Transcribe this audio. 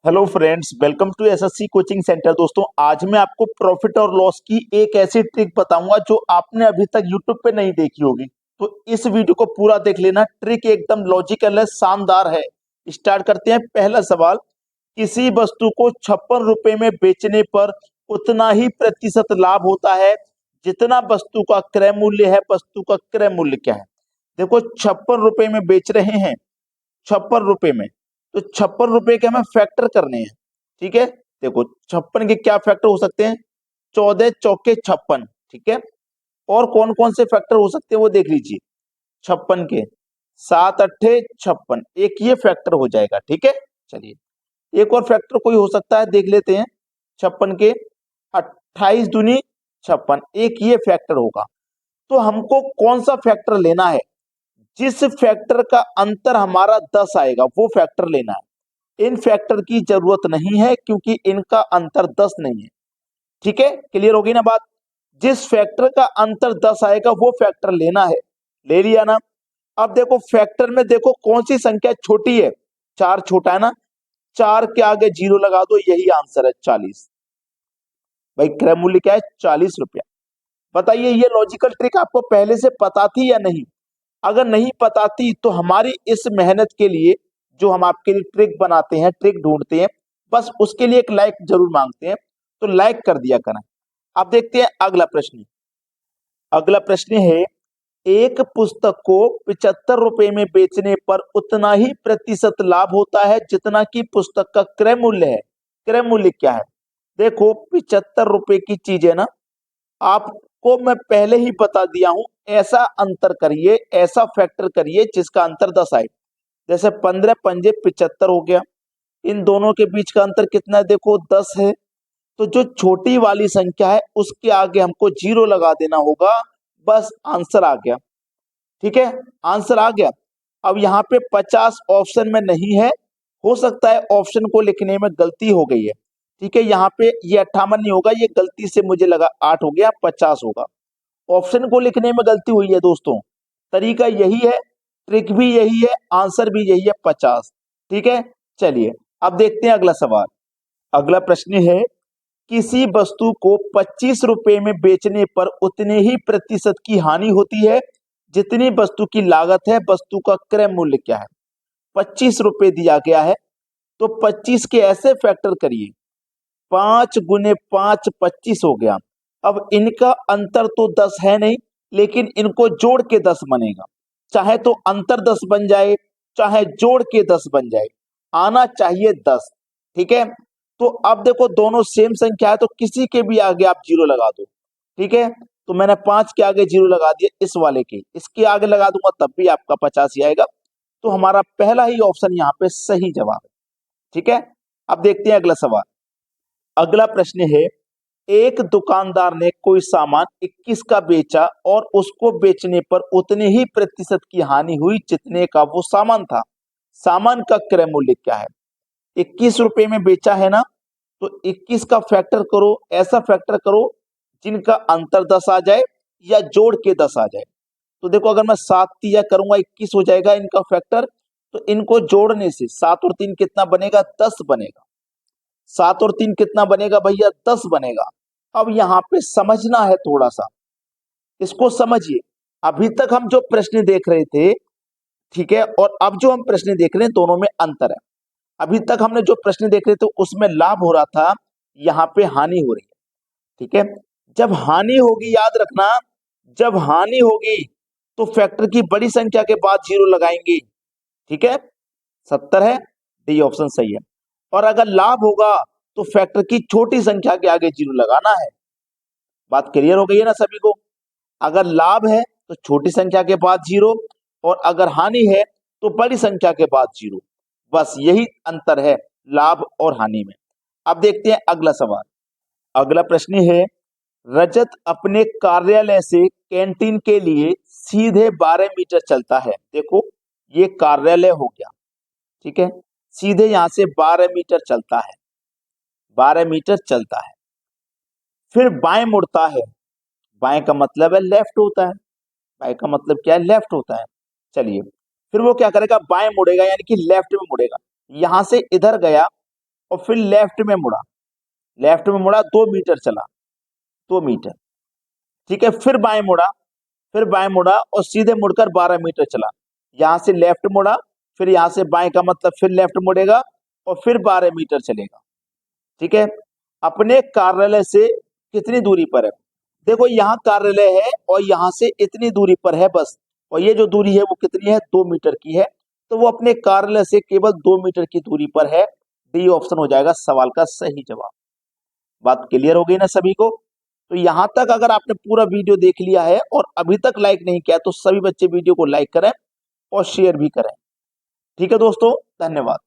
Hello friends, welcome to SSC coaching centre. दोस्तों, आज मैं आपको प्रॉफिट और लॉस की एक ऐसी ट्रिक बताऊंगा जो आपने अभी तक यूट्यूब पे नहीं देखी होगी। तो इस वीडियो को पूरा देख लेना। ट्रिक एकदम लॉजिकल है, शानदार है। स्टार्ट करते हैं। पहला सवाल, किसी वस्तु को 56 रुपए में बेचने पर उतना ही प्रतिशत लाभ होता है जितना वस्तु का क्रय मूल्य है। वस्तु का क्रय मूल्य क्या है? देखो, 56 रुपए में बेच रहे हैं, 56 रुपए में। तो 56 रुपए के हमें फैक्टर करने हैं। ठीक है, देखो 56 के क्या फैक्टर हो सकते हैं? 14 चौके 56। ठीक है, और कौन कौन से फैक्टर हो सकते हैं वो देख लीजिए। 56 के 7 अट्ठे 56, एक ये फैक्टर हो जाएगा। ठीक है, चलिए एक और फैक्टर कोई हो सकता है, देख लेते हैं। 56 के 28 दूनी 56, एक ये फैक्टर होगा। तो हमको कौन सा फैक्टर लेना है? जिस फैक्टर का अंतर हमारा 10 आएगा वो फैक्टर लेना है। इन फैक्टर की जरूरत नहीं है क्योंकि इनका अंतर 10 नहीं है। ठीक है, क्लियर होगी ना बात? जिस फैक्टर का अंतर 10 आएगा वो फैक्टर लेना है। ले लिया ना? अब देखो फैक्टर में, देखो कौन सी संख्या छोटी है? 4 छोटा है ना? 4 के आगे 0 लगा दो, यही आंसर है 40। भाई क्रय मूल्य क्या है? 40 रुपया। बताइए, ये लॉजिकल ट्रिक आपको पहले से पता थी या नहीं? अगर नहीं पता थी तो हमारी इस मेहनत के लिए, जो हम आपके लिए ट्रिक बनाते हैं, ट्रिक ढूंढते हैं, बस उसके लिए एक लाइक जरूर मांगते हैं। तो लाइक कर दिया करें। अब देखते हैं अगला प्रश्न। अगला प्रश्न है, एक पुस्तक को 75 रुपए में बेचने पर उतना ही प्रतिशत लाभ होता है जितना कि पुस्तक का क्रय मूल्य है। क्रय मूल्य क्या है? देखो 75 रुपए की चीज है ना, आपको मैं पहले ही बता दिया हूं। ऐसा अंतर करिए, ऐसा फैक्टर करिए जिसका अंतर 10 आए। जैसे 15 पंजे 75 हो गया। इन दोनों के बीच का अंतर कितना है? देखो 10 है। तो जो छोटी वाली संख्या है उसके आगे हमको 0 लगा देना होगा। बस आंसर आ गया। ठीक है, आंसर आ गया। अब यहाँ पे 50 ऑप्शन में नहीं है। हो सकता है ऑप्शन को लिखने में गलती हो गई है। ठीक है, यहाँ पे ये 58 नहीं होगा, ये गलती से मुझे लगा 8 हो गया, 50 होगा। ऑप्शन को लिखने में गलती हुई है दोस्तों। तरीका यही है, ट्रिक भी यही है, आंसर भी यही है, 50। ठीक है, चलिए अब देखते हैं अगला सवाल। अगला प्रश्न है, किसी वस्तु को 25 रुपए में बेचने पर उतने ही प्रतिशत की हानि होती है जितनी वस्तु की लागत है। वस्तु का क्रय मूल्य क्या है? 25 रुपए दिया गया है, तो 25 के ऐसे फैक्टर करिए। 5 गुने 5 25 हो गया। अब इनका अंतर तो 10 है नहीं, लेकिन इनको जोड़ के 10 बनेगा। चाहे तो अंतर 10 बन जाए, चाहे जोड़ के 10 बन जाए, आना चाहिए 10। ठीक है, तो अब देखो दोनों सेम संख्या है, तो किसी के भी आगे आप 0 लगा दो। ठीक है, तो मैंने 5 के आगे 0 लगा दिया, इस वाले के इसके आगे लगा दूंगा तब भी आपका 50 ही आएगा। तो हमारा पहला ही ऑप्शन यहाँ पे सही जवाब है। ठीक है, अब देखते हैं अगला सवाल। अगला प्रश्न है, एक दुकानदार ने कोई सामान 21 का बेचा और उसको बेचने पर उतने ही प्रतिशत की हानि हुई जितने का वो सामान था। सामान का क्रय मूल्य क्या है? 21 रुपए में बेचा है ना, तो 21 का फैक्टर करो। ऐसा फैक्टर करो जिनका अंतर 10 आ जाए या जोड़ के 10 आ जाए। तो देखो, अगर मैं 7 तिया करूंगा 21 हो जाएगा इनका फैक्टर। तो इनको जोड़ने से 7 और 3 कितना बनेगा? 10 बनेगा। 7 और 3 कितना बनेगा भैया? 10 बनेगा। अब यहाँ पे समझना है थोड़ा सा, इसको समझिए। अभी तक हम जो प्रश्न देख रहे थे, ठीक है, और अब जो हम प्रश्न देख रहे हैं दोनों में अंतर है। अभी तक हमने जो प्रश्न देख रहे थे उसमें लाभ हो रहा था, यहाँ पे हानि हो रही है। ठीक है, जब हानि होगी याद रखना, जब हानि होगी तो फैक्टर की बड़ी संख्या के बाद 0 लगाएंगे। ठीक है, 70 है, डी ऑप्शन सही है। और अगर लाभ होगा तो फैक्टर की छोटी संख्या के आगे 0 लगाना है। बात क्लियर हो गई है ना सभी को? अगर लाभ है तो छोटी संख्या के बाद 0, और अगर हानि है तो बड़ी संख्या के बाद 0। बस यही अंतर है लाभ और हानि में। अब देखते हैं अगला सवाल। अगला प्रश्न है, रजत अपने कार्यालय से कैंटीन के लिए सीधे 12 मीटर चलता है। देखो, ये कार्यालय हो गया। ठीक है, सीधे यहां से 12 मीटर चलता है, 12 मीटर चलता है। फिर बाएं मुड़ता है। बाएं का मतलब है लेफ्ट होता है। बाएं का मतलब क्या है? लेफ्ट होता है। चलिए, फिर वो क्या करेगा? बाएं मुड़ेगा, यानी कि लेफ्ट में मुड़ेगा। यहां से इधर गया, और फिर लेफ्ट में मुड़ा, 2 मीटर चला, 2 मीटर। ठीक है, फिर बाएं मुड़ा और सीधे मुड़कर 12 मीटर चला। यहां से लेफ्ट मुड़ा, फिर यहां से बाएं का मतलब फिर लेफ्ट मुड़ेगा और फिर 12 मीटर चलेगा। ठीक है, अपने कार्यालय से कितनी दूरी पर है? देखो यहाँ कार्यालय है और यहाँ से इतनी दूरी पर है बस, और ये जो दूरी है वो कितनी है? 2 मीटर की है। तो वो अपने कार्यालय से केवल 2 मीटर की दूरी पर है। डी ऑप्शन हो जाएगा सवाल का सही जवाब। बात क्लियर हो गई ना सभी को? तो यहां तक अगर आपने पूरा वीडियो देख लिया है और अभी तक लाइक नहीं किया तो सभी बच्चे वीडियो को लाइक करें और शेयर भी करें। ठीक है दोस्तों, धन्यवाद।